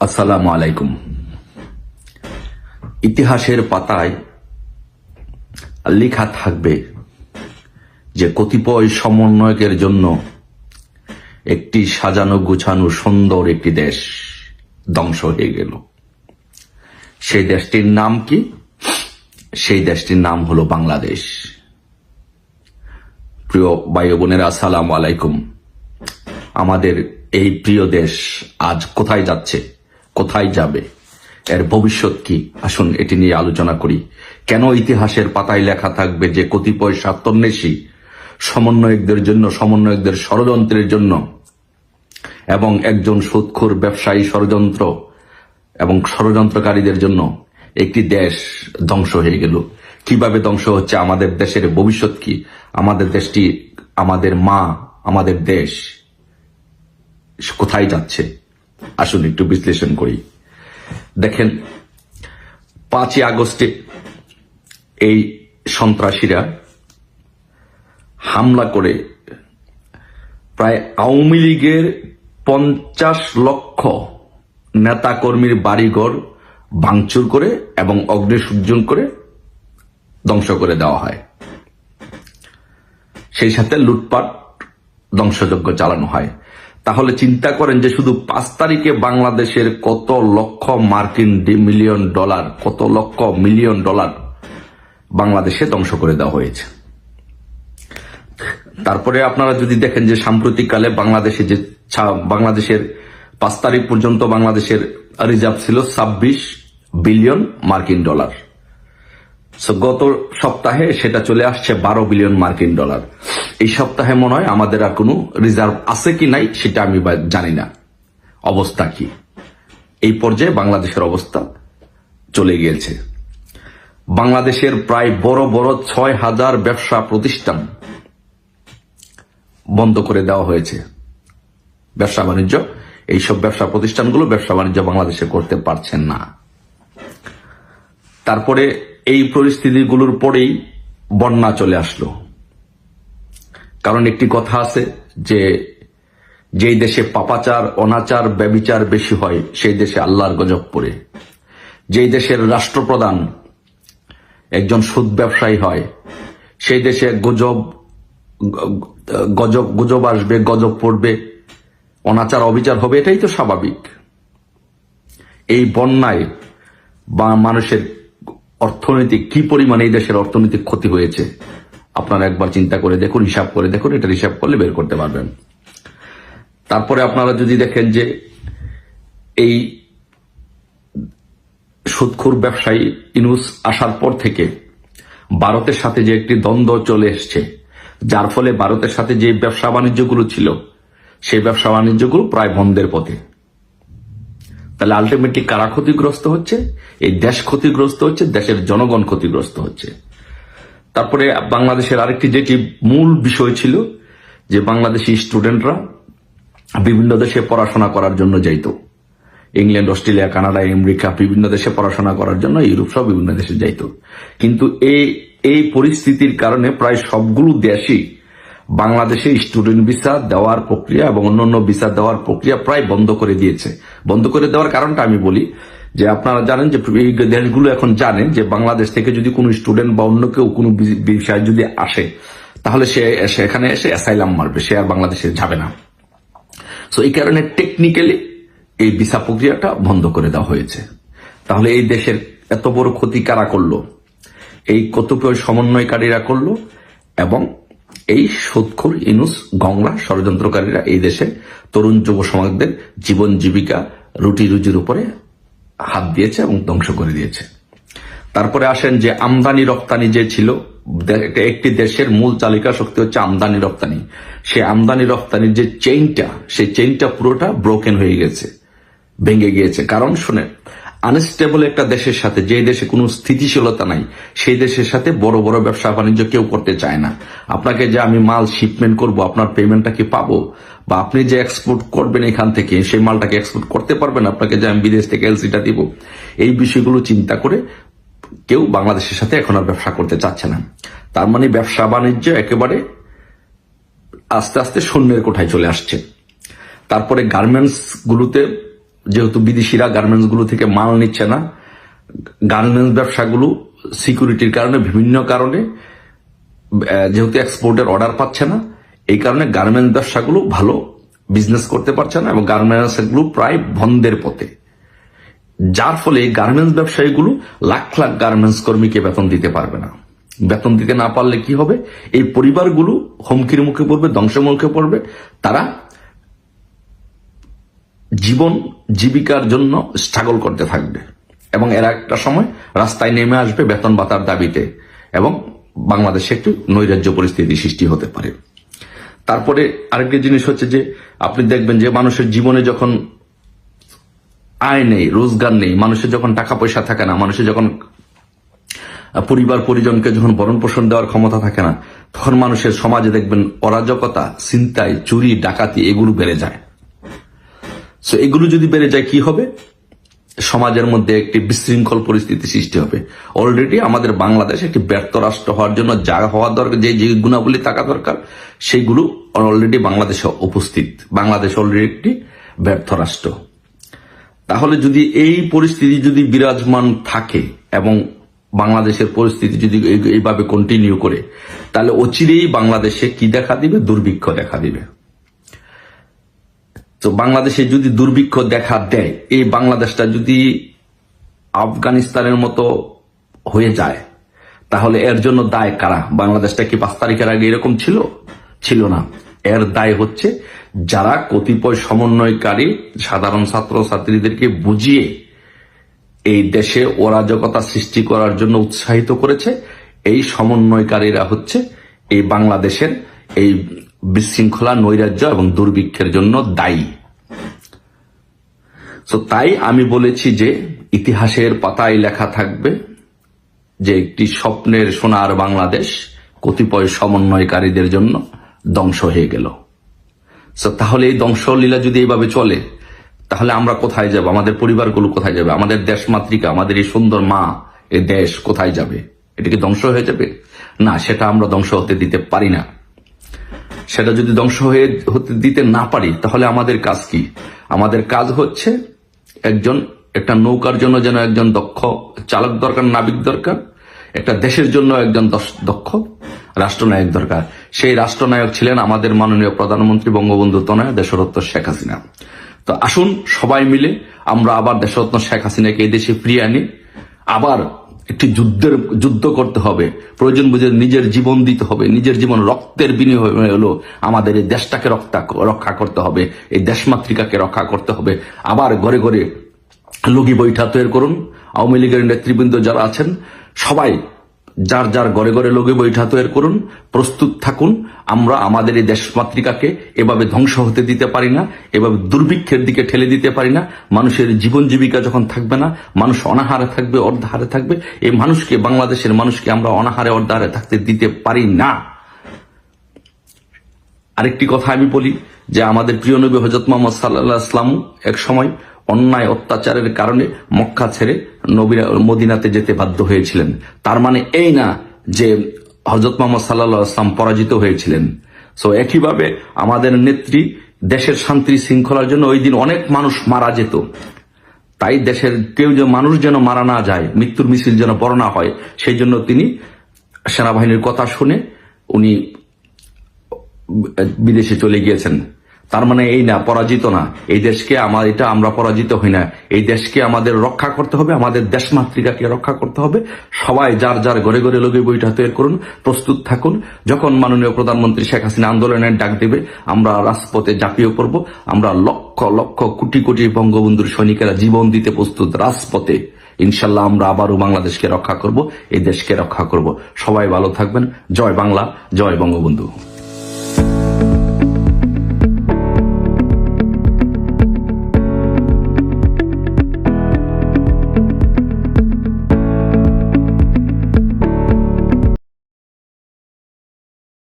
আসসালামু আলাইকুম। ইতিহাসের পাতায় লেখা থাকবে যে কতিপয় সমন্বয়কের জন্য একটি সাজানো গুছানো সুন্দর একটি দেশ ধ্বংস হয়ে গেল। সেই দেশটির নাম কি? সেই দেশটির নাম হলো বাংলাদেশ। প্রিয় ভাই বোনেরা, আসসালামু আলাইকুম। আমাদের এই প্রিয় দেশ আজ কোথায় যাচ্ছে, কোথায় যাবে, এর ভবিষ্যৎ কি? আসুন এটি নিয়ে আলোচনা করি। কেন ইতিহাসের পাতায় লেখা থাকবে যে কতিপয় স্বার্থান্বেষী সমন্বয়কদের জন্য, সমন্বয়কদের ষড়যন্ত্রের জন্য এবং একজন সুদখোর ব্যবসায়ী ষড়যন্ত্র এবং ষড়যন্ত্রকারীদের জন্য একটি দেশ ধ্বংস হয়ে গেল। কিভাবে ধ্বংস হচ্ছে, আমাদের দেশের ভবিষ্যৎ কি, আমাদের দেশটি, আমাদের মা, আমাদের দেশ কোথায় যাচ্ছে, আসুন একটু বিশ্লেষণ করি। দেখেন, 5ই আগস্টে এই সন্ত্রাসীরা হামলা করে প্রায় আওয়ামী লীগের 50 লক্ষ নেতাকর্মীর বাড়িঘর ভাঙচুর করে এবং অগ্নিসংযোগ করে ধ্বংস করে দেওয়া হয়। সেই সাথে লুটপাট ধ্বংসযজ্ঞ চালানো হয়। তাহলে চিন্তা করেন যে শুধু 5 তারিখে বাংলাদেশের কত লক্ষ মার্কিন মিলিয়ন ডলার, কত লক্ষ মিলিয়ন ডলার বাংলাদেশে ধ্বংস করে দেওয়া হয়েছে। তারপরে আপনারা যদি দেখেন যে সাম্প্রতিককালে বাংলাদেশের 5 তারিখ পর্যন্ত বাংলাদেশের রিজার্ভ ছিল 26 বিলিয়ন মার্কিন ডলার। গত সপ্তাহে সেটা চলে আসছে 12 বিলিয়ন মার্কিন ডলার। এই সপ্তাহে মনে হয় আমাদের আর কোনো রিজার্ভ আছে কি নাই সেটা আমি জানি না। অবস্থা কি, এই পর্যায়ে বাংলাদেশের অবস্থা চলে গিয়েছে। বাংলাদেশের প্রায় বড় বড় 6,000 ব্যবসা প্রতিষ্ঠান বন্ধ করে দেওয়া হয়েছে। ব্যবসা বাণিজ্য, এইসব ব্যবসা প্রতিষ্ঠানগুলো ব্যবসা বাণিজ্য বাংলাদেশে করতে পারছেন না। তারপরে এই পরিস্থিতিগুলোর পরেই বন্যা চলে আসলো। কারণ একটি কথা আছে যে যেই দেশে পাপাচার, অনাচার, ব্যভিচার বেশি হয় সেই দেশে আল্লাহর গজব পড়ে। যেই দেশের রাষ্ট্রপ্রধান একজন সুদ ব্যবসায়ী হয় সেই দেশে গুজব আসবে, গজব পড়বে, অনাচার অবিচার হবে, এটাই তো স্বাভাবিক। এই বন্যায় বা মানুষের অর্থনৈতিক কি পরিমাণে এই দেশের অর্থনৈতিক ক্ষতি হয়েছে আপনারা একবার চিন্তা করে দেখুন, হিসাব করে দেখুন, এটা হিসাব করলে বের করতে পারবেন। তারপরে আপনারা যদি দেখেন যে এই সুদখোর ব্যবসায়ী ইউনূস আসার পর থেকে ভারতের সাথে যে একটি দ্বন্দ্ব চলে এসছে, যার ফলে ভারতের সাথে যে ব্যবসা বাণিজ্যগুলো ছিল সেই ব্যবসা বাণিজ্যগুলো প্রায় বন্ধের পথে। তাহলে আলটিমেটলি কারা ক্ষতিগ্রস্ত হচ্ছে? এই দেশ ক্ষতিগ্রস্ত হচ্ছে, দেশের জনগণ ক্ষতিগ্রস্ত হচ্ছে। তারপরে বাংলাদেশের আরেকটি যেটি মূল বিষয় ছিল যে বাংলাদেশি স্টুডেন্টরা বিভিন্ন দেশে পড়াশোনা করার জন্য যাইত। ইংল্যান্ড, অস্ট্রেলিয়া, কানাডা, আমেরিকা, বিভিন্ন দেশে পড়াশোনা করার জন্য, ইউরোপ সব বিভিন্ন দেশে যাইত। কিন্তু এই পরিস্থিতির কারণে প্রায় সবগুলো দেশই বাংলাদেশে স্টুডেন্ট ভিসা দেওয়ার প্রক্রিয়া এবং অন্যান্য ভিসা দেওয়ার প্রক্রিয়া প্রায় বন্ধ করে দিয়েছে। বন্ধ করে দেওয়ার কারণটা আমি বলি যে আপনারা জানেন যে এই দেশগুলো এখন জানে যে বাংলাদেশ থেকে যদি কোনো স্টুডেন্ট বা অন্য কেউ কোনো বিষয় যদি আসে তাহলে সে এখানে এসে অ্যাসাইলাম মারবে, সে আর বাংলাদেশে যাবে না। সো এই কারণে টেকনিক্যালি এই ভিসা প্রক্রিয়াটা বন্ধ করে দেওয়া হয়েছে। তাহলে এই দেশের এত বড় ক্ষতি কারা করলো? এই কতিপয় সমন্বয়কারীরা করলো এবং এই সুদখোর ইউনূস গংরা ষড়যন্ত্রকারীরা এই দেশে তরুণ যুব সমাজদের জীবন জীবিকা, রুটি রুজির উপরে হাত দিয়েছে এবং ধ্বংস করে দিয়েছে। তারপরে আসেন যে আমদানি রপ্তানি যে ছিল, একটি দেশের মূল চালিকা শক্তি হচ্ছে আমদানি রপ্তানি। সেই আমদানি রপ্তানির যে চেইনটা, সেই চেইনটা পুরোটা ব্রোকেন হয়ে গেছে, ভেঙে গিয়েছে। কারণ শুনে, আনস্টেবল একটা দেশের সাথে, যে দেশে কোনো স্থিতিশীলতা নাই, সেই দেশের সাথে বড় বড় ব্যবসা বাণিজ্য কেউ করতে চায় না। আপনাকে যে আমি মাল শিপমেন্ট করব, আপনার পেমেন্টটা কি পাবো, বা আপনি যে এক্সপোর্ট করবেন এখান থেকে সেই মালটাকে এক্সপোর্ট করতে পারবেন, আপনাকে যে আমি বিদেশ থেকে এলসিটা দিব, এই বিষয়গুলো চিন্তা করে কেউ বাংলাদেশের সাথে এখন আর ব্যবসা করতে চাচ্ছে না। তার মানে ব্যবসা বাণিজ্য একেবারে আস্তে আস্তে শূন্যের কোঠায় চলে আসছে। তারপরে গার্মেন্টস গুলোতে যেহেতু বিদেশিরা গার্মেন্টস গুলো থেকে মাল নিচ্ছে না, গার্মেন্টস ব্যবসাগুলো সিকিউরিটির কারণে, বিভিন্ন কারণে যেহেতু এক্সপোর্টের অর্ডার পাচ্ছে না, এই কারণে গার্মেন্টস ব্যবসাগুলো ভালো বিজনেস করতে পারছে না এবং গার্মেন্টস গুলো প্রায় বন্ধের পথে। যার ফলে গার্মেন্টস ব্যবসায়ীগুলো লাখ লাখ গার্মেন্টস কর্মীকে বেতন দিতে পারবে না। বেতন দিতে না পারলে কি হবে? এই পরিবারগুলো হুমকির মুখে পড়বে, ধ্বংসের মুখে পড়বে। তারা জীবন জীবিকার জন্য স্ট্রাগল করতে থাকবে এবং এরা একটা সময় রাস্তায় নেমে আসবে বেতন ভাতার দাবিতে এবং বাংলাদেশে একটু নৈরাজ্য পরিস্থিতি সৃষ্টি হতে পারে। তারপরে আরেকটি জিনিস হচ্ছে যে আপনি দেখবেন যে মানুষের জীবনে যখন আয় নেই, রোজগার নেই, মানুষের যখন টাকা পয়সা থাকে না, মানুষের যখন পরিবার পরিজনকে যখন ভরণ পোষণ দেওয়ার ক্ষমতা থাকে না, তখন মানুষের সমাজে দেখবেন অরাজকতা, ছিনতাই, চুরি, ডাকাতি এগুলো বেড়ে যায়। সো এগুলো যদি বেড়ে যায় কি হবে? সমাজের মধ্যে একটি বিশৃঙ্খল পরিস্থিতি সৃষ্টি হবে। অলরেডি আমাদের বাংলাদেশ একটি ব্যর্থ রাষ্ট্র হওয়ার জন্য যা হওয়া দরকার, যে যে গুণাবলী থাকা দরকার, সেইগুলো অলরেডি বাংলাদেশে উপস্থিত। বাংলাদেশ অলরেডি একটি ব্যর্থ রাষ্ট্র। তাহলে যদি এই পরিস্থিতি যদি বিরাজমান থাকে এবং বাংলাদেশের পরিস্থিতি যদি এইভাবে কন্টিনিউ করে, তাহলে অচিরেই বাংলাদেশে কি দেখা দিবে? দুর্ভিক্ষ দেখা দিবে। তো বাংলাদেশে যদি দুর্ভিক্ষ দেখা দেয়, এই বাংলাদেশটা যদি আফগানিস্তানের মতো হয়ে যায়, তাহলে এর জন্য দায় কারা? বাংলাদেশটা কি 5 তারিখের আগে এরকম ছিল? ছিল না। এর দায় হচ্ছে যারা কতিপয় সমন্বয়কারী সাধারণ ছাত্র ছাত্রীদেরকে বুঝিয়ে এই দেশে অরাজকতা সৃষ্টি করার জন্য উৎসাহিত করেছে। এই সমন্বয়কারীরা হচ্ছে এই বাংলাদেশের এই বিশৃঙ্খলা, নৈরাজ্য এবং দুর্ভিক্ষের জন্য দায়ী। তো তাই আমি বলেছি যে ইতিহাসের পাতায় লেখা থাকবে যে একটি স্বপ্নের সোনার বাংলাদেশ কতিপয় সমন্বয়কারীদের জন্য ধ্বংস হয়ে গেল। তাহলে এই ধ্বংসলীলা যদি এইভাবে চলে, তাহলে আমরা কোথায় যাব? আমাদের পরিবারগুলো কোথায় যাবে? আমাদের দেশ মাতৃকা, আমাদের এই সুন্দর মা, এই দেশ কোথায় যাবে? এটা কি ধ্বংস হয়ে যাবে? না, সেটা আমরা ধ্বংস হতে দিতে পারি না। সেটা যদি ধ্বংস হতে দিতে না পারি, তাহলে আমাদের কাজ কি? আমাদের কাজ হচ্ছে একটা নৌকার জন্য যেন একজন দক্ষ চালক দরকার, নাবিক দরকার। একটা দেশের জন্য একজন দক্ষ রাষ্ট্রনায়ক দরকার। সেই রাষ্ট্রনায়ক ছিলেন আমাদের মাননীয় প্রধানমন্ত্রী বঙ্গবন্ধু তনয় দেশরত্ন শেখ হাসিনা। তো আসুন সবাই মিলে আমরা আবার দেশরত্ন শেখ হাসিনাকে এই দেশে ফিরিয়ে আনি। আবার একটি যুদ্ধ করতে হবে, প্রয়োজন বুঝে নিজের জীবন দিতে হবে, নিজের জীবন রক্তের বিনিময়ে হলো আমাদের এই দেশটাকে রক্ষা করতে হবে, এই দেশমাতৃকাকে রক্ষা করতে হবে। আবার ঘরে ঘরে লগি বৈঠা তৈরি করুন। আওয়ামী লীগের নেতৃবৃন্দ যারা আছেন সবাই যার যার ঘরে ঘরে লগি বৈঠা তৈরি করুন, প্রস্তুত থাকুন। আমরা আমাদের এই দেশমাতৃকাকে এভাবে ধ্বংস হতে দিতে পারি না, এভাবে দুর্ভিক্ষের দিকে ঠেলে দিতে পারি না। মানুষের জীবন জীবিকা যখন থাকবে না, মানুষ অনাহারে থাকবে, অর্ধাহারে থাকবে। এই মানুষকে, বাংলাদেশের মানুষকে আমরা অনাহারে অর্ধাহারে থাকতে দিতে পারি না। আরেকটি কথা আমি বলি যে আমাদের প্রিয় নবী হযরত মুহাম্মদ সাল্লাল্লাহু আলাইহি ওয়াসাল্লাম এক সময় অন্যায় অত্যাচারের কারণে মক্কা ছেড়ে মদিনাতে যেতে বাধ্য হয়েছিলেন। তার মানে এই না যে হযরত মুহাম্মদ সাল্লাল্লাহু আলাইহি ওয়াসাল্লাম পরাজিত হয়েছিলেন। সো একইভাবে আমাদের নেত্রী দেশের শান্তি শৃঙ্খলার জন্য ওই দিন অনেক মানুষ মারা যেত। তাই দেশের মানুষ যেন মারা না যায়, মৃত্যুর মিছিল যেন বড় না হয়, সেই জন্য তিনি সেনাবাহিনীর কথা শুনে উনি বিদেশে চলে গিয়েছেন। তার মানে এই না পরাজিত না, এই দেশকে আমরা পরাজিত হই না। এই দেশকে আমাদের রক্ষা করতে হবে, আমাদের দেশ মাতৃকাকে রক্ষা করতে হবে। সবাই যার যার ঘরে ঘরে লগি বৈঠা তৈরি করুন, প্রস্তুত থাকুন। যখন মাননীয় প্রধানমন্ত্রী শেখ হাসিনা আন্দোলনের ডাক দেবে, আমরা রাজপথে ঝাঁপিয়ে পড়ব। আমরা লক্ষ লক্ষ কোটি কোটি বঙ্গবন্ধুর সৈনিকেরা জীবন দিতে প্রস্তুত রাজপথে। ইনশাল্লাহ আমরা আবারও বাংলাদেশকে রক্ষা করব, এই দেশকে রক্ষা করব। সবাই ভালো থাকবেন। জয় বাংলা, জয় বঙ্গবন্ধু।